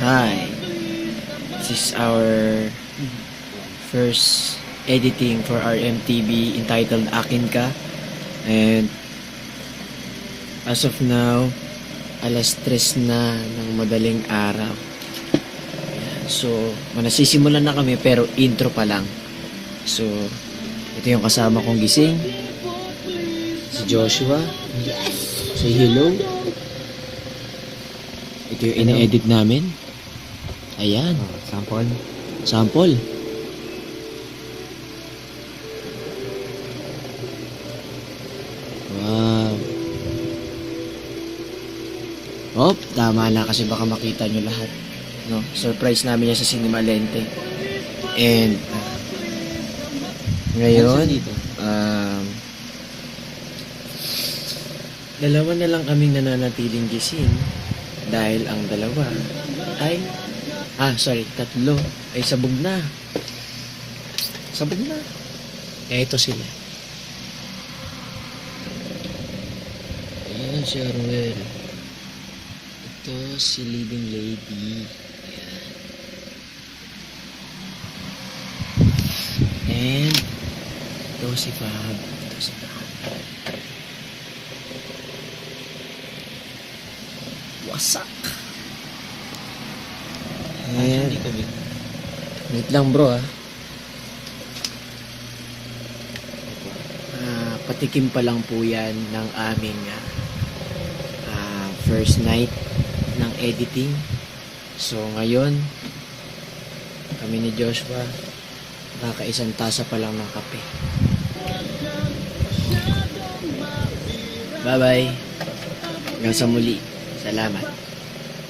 Hi. This is our first editing for our MTV entitled Akin Ka. And as of now, alas 3 na ng madaling araw. Ayan. So, manasisimulan na kami pero intro pa lang. So, ito yung kasama kong gising. Si Joshua. Say hello. Ito yung ina-edit namin. Ayan. Sample. Sample. Wow. Oh, tama na kasi baka makita nyo lahat. No? Surprise namin yan sa Cinema Lente. And ngayon, dalawa na lang kaming nananatiling gising dahil ang dalawa ay tatlo ay sabog na. Sabog na. Eto sila. Ayan si Arwel. Ito si leading lady. Ayan. And ito si Fab. Wasak. Ayan. Wait lang bro patikim pa lang po yan ng aming first night ng editing. So ngayon kami ni Joshua kakaisang tasa pa lang ng kape. Bye bye. Hanggang sa muli. Salamat.